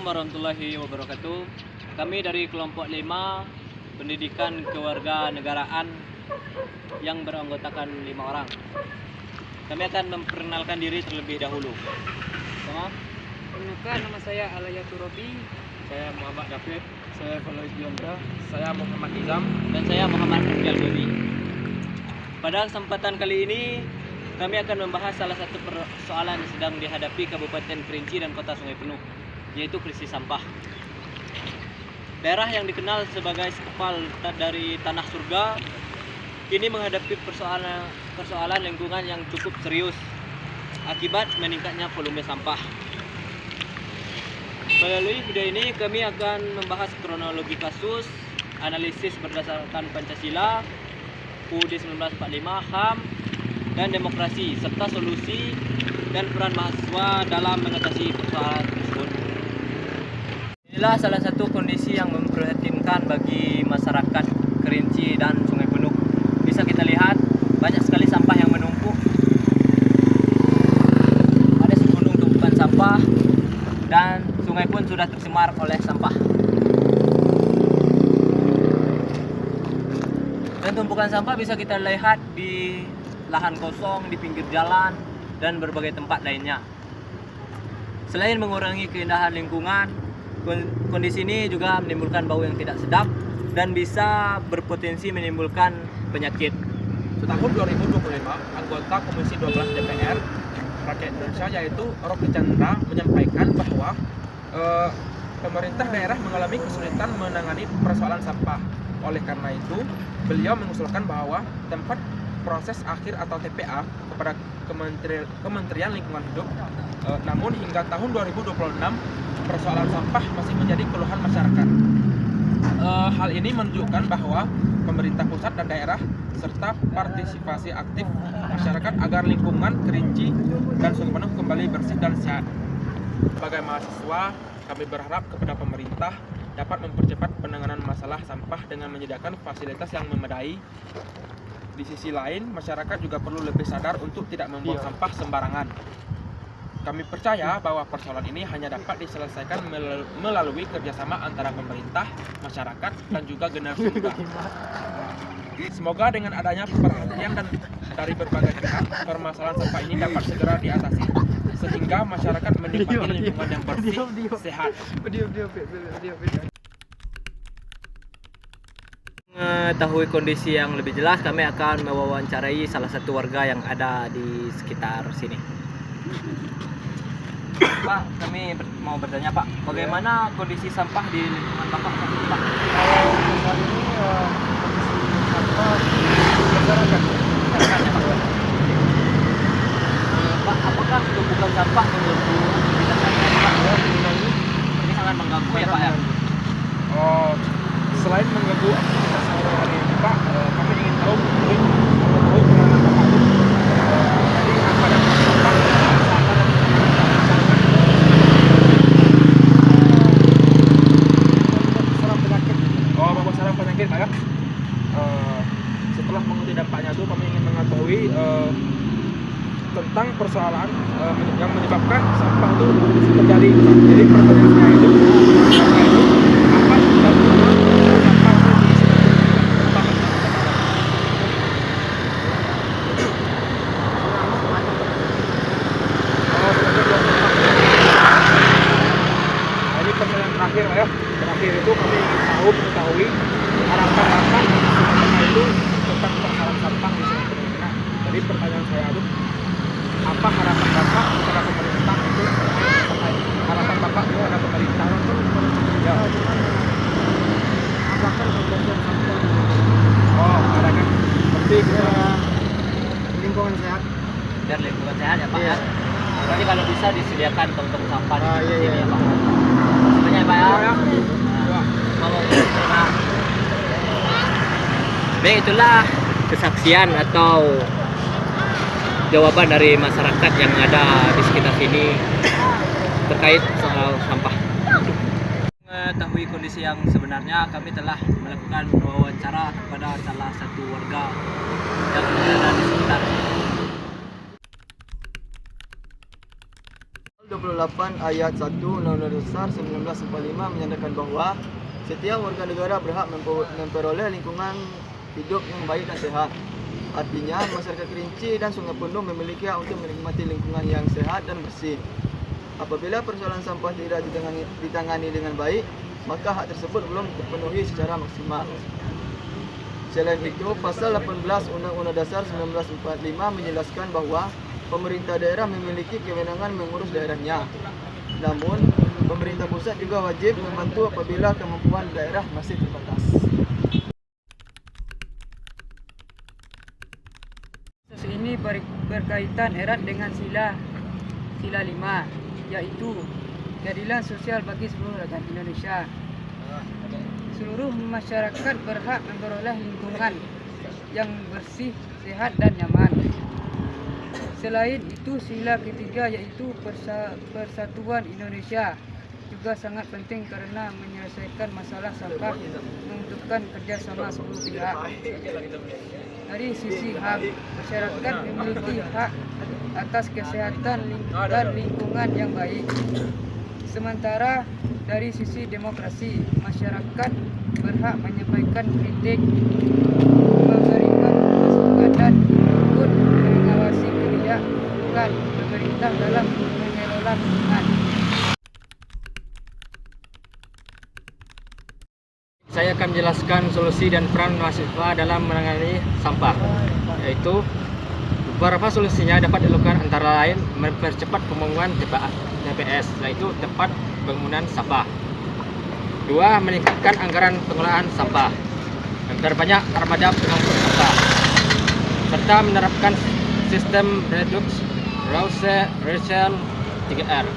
warahmatullahi wabarakatuh. Kami dari kelompok 5 pendidikan kewarganegaraan yang beranggotakan 5 orang. Kami akan memperkenalkan diri terlebih dahulu. Sama? Perkenalkan, nama saya Alayatul Robi. Saya Muhammad David, saya Falois Yondra, saya Muhammad Izam, Dan saya Muhammad Jalgobi. Pada kesempatan kali ini kami akan membahas salah satu persoalan yang sedang dihadapi Kabupaten Kerinci dan Kota Sungai Penuh, yaitu krisis sampah. Daerah yang dikenal sebagai sekepal dari tanah surga kini menghadapi persoalan lingkungan yang cukup serius akibat meningkatnya volume sampah. Melalui video ini kami akan membahas kronologi kasus, analisis berdasarkan Pancasila, UUD 1945, HAM, dan demokrasi, serta solusi dan peran mahasiswa dalam mengatasi persoalan tersebut. Inilah salah satu kondisi yang memprihatinkan bagi masyarakat Kerinci dan Sungai Penuh. Bisa kita lihat banyak sekali sampah yang menumpuk. Ada segunung tumpukan sampah dan sungai pun sudah tercemar oleh sampah. Dan tumpukan sampah bisa kita lihat di lahan kosong, di pinggir jalan, dan berbagai tempat lainnya. Selain mengurangi keindahan lingkungan, kondisi ini juga menimbulkan bau yang tidak sedap dan bisa berpotensi menimbulkan penyakit. Tahun 2025, anggota Komisi 12 DPR Rakyat Indonesia yaitu Rocky Chandra menyampaikan bahwa pemerintah daerah mengalami kesulitan menangani persoalan sampah. Oleh karena itu, beliau mengusulkan bahwa tempat proses akhir atau TPA kepada Kementerian Lingkungan Hidup. Namun hingga tahun 2026 persoalan sampah masih menjadi keluhan masyarakat. Hal ini menunjukkan bahwa pemerintah pusat dan daerah serta partisipasi aktif masyarakat agar lingkungan Kerinci dan Sungai Penuh kembali bersih dan sehat. Sebagai mahasiswa, kami berharap kepada pemerintah dapat mempercepat penanganan masalah sampah dengan menyediakan fasilitas yang memadai. Di sisi lain, masyarakat juga perlu lebih sadar untuk tidak membuang sampah sembarangan. Kami percaya bahwa persoalan ini hanya dapat diselesaikan melalui kerjasama antara pemerintah, masyarakat, dan juga generasi muda. Semoga dengan adanya perhatian dan dari berbagai pihak, permasalahan sampah ini dapat segera diatasi, sehingga masyarakat menikmati lingkungan yang bersih, sehat. Mengetahui kondisi yang lebih jelas, kami akan mewawancarai salah satu warga yang ada di sekitar sini. Pak, kami mau bertanya Pak, bagaimana kondisi sampah di lingkungan Bapak saat ini Pak? Saat ini kondisi sampah masyarakat. Pak, apakah tumpukan sampah mengganggu aktivitas sehari-hari Pak? Ini sangat mengganggu ya Pak ya? Selain mengganggu aktivitas sehari-hari Pak, kami ingin tahu mungkin tahu peranan Bapak itu dari apa dan sampah sarang penyakit. Bapak sarang penyakit Pak ya. Setelah mengetahui dampaknya itu kami ingin mengetahui tentang persoalan yang menyebabkan sampah itu terjadi. Jadi pertanyaan saya itu apa dampaknya sampah itu ini pertanyaan terakhir Pak ya. Terakhir itu kami ingin mengetahui harapan Bapak itu tentang persoalan sampah di Sungai Penuh. Nah, jadi pertanyaan saya itu apa harapan Bapak kepada pemerintah itu harapan Bapak kepada pemerintah ya apakah pembagian sampah ada kan seperti lingkungan sehat Biar lingkungan sehat ya Pak ya. Berarti kalau bisa disediakan tong-tong sampah di iya, sini iya. ya Pak. Sebenarnya Pak ya. ya. Kalau terima. Baik, itulah kesaksian atau jawaban dari masyarakat yang ada di sekitar sini terkait soal sampah. Mengetahui kondisi yang sebenarnya, kami telah melakukan wawancara kepada salah satu warga yang berada di sekitar. 28 ayat 1 Undang-Undang Dasar 1945 menyatakan bahwa setiap warga negara berhak memperoleh lingkungan hidup yang baik dan sehat. Artinya, masyarakat Kerinci dan Sungai Penuh memiliki hak untuk menikmati lingkungan yang sehat dan bersih. Apabila persoalan sampah tidak ditangani dengan baik, maka hak tersebut belum terpenuhi secara maksimal. Selain itu, pasal 18 Undang-Undang Dasar 1945 menjelaskan bahwa pemerintah daerah memiliki kewenangan mengurus daerahnya. Namun, pemerintah pusat juga wajib membantu apabila kemampuan daerah masih terbatas. Kasus ini berkaitan erat dengan sila 5, yaitu keadilan sosial bagi seluruh rakyat Indonesia. Seluruh masyarakat berhak memperoleh lingkungan yang bersih, sehat, dan nyaman. Selain itu, sila ketiga yaitu Persatuan Indonesia juga sangat penting karena menyelesaikan masalah sampah membutuhkan kerjasama seluruh pihak. Dari sisi hak, masyarakat memiliki hak atas kesehatan dan lingkungan yang baik. Sementara dari sisi demokrasi, masyarakat berhak menyampaikan kritik, memberikan masukan dan ikut mengawasi kebijakan pemerintah dalam mengelola lingkungan. Saya akan menjelaskan solusi dan peran mahasiswa dalam menangani sampah, yaitu beberapa solusinya dapat dilakukan antara lain mempercepat pembangunan TPS, yaitu tempat bangunan sampah. 2. Meningkatkan anggaran pengelolaan sampah, memperbanyak armada pengangkut sampah, serta menerapkan sistem reduction 3R.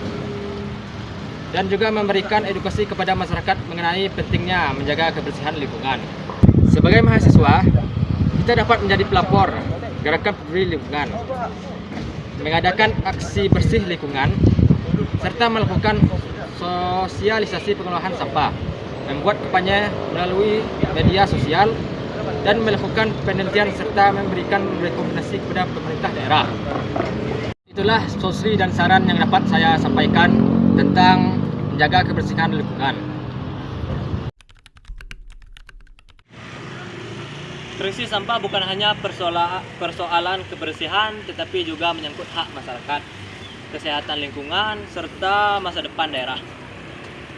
Dan juga memberikan edukasi kepada masyarakat mengenai pentingnya menjaga kebersihan lingkungan. Sebagai mahasiswa, kita dapat menjadi pelapor gerakan peduli lingkungan, mengadakan aksi bersih lingkungan, serta melakukan sosialisasi pengelolaan sampah, membuat kampanye melalui media sosial, dan melakukan penelitian serta memberikan rekomendasi kepada pemerintah daerah. Itulah solusi dan saran yang dapat saya sampaikan tentang menjaga kebersihan lingkungan. Krisis sampah bukan hanya persoalan kebersihan, tetapi juga menyangkut hak masyarakat, kesehatan lingkungan, serta masa depan daerah.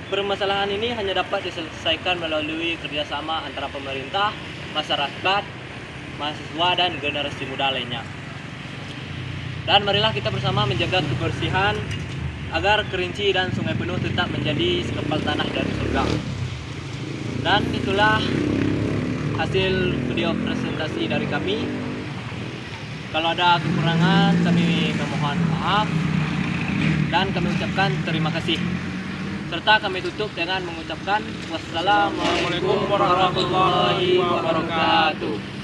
Permasalahan ini hanya dapat diselesaikan melalui kerjasama antara pemerintah, masyarakat, mahasiswa, dan generasi muda lainnya. Dan marilah kita bersama menjaga kebersihan agar Kerinci dan Sungai Penuh tetap menjadi sekepal tanah dari surga. Dan itulah hasil video presentasi dari kami. Kalau ada kekurangan, kami memohon maaf dan kami ucapkan terima kasih. Serta kami tutup dengan mengucapkan wassalamualaikum warahmatullahi wabarakatuh.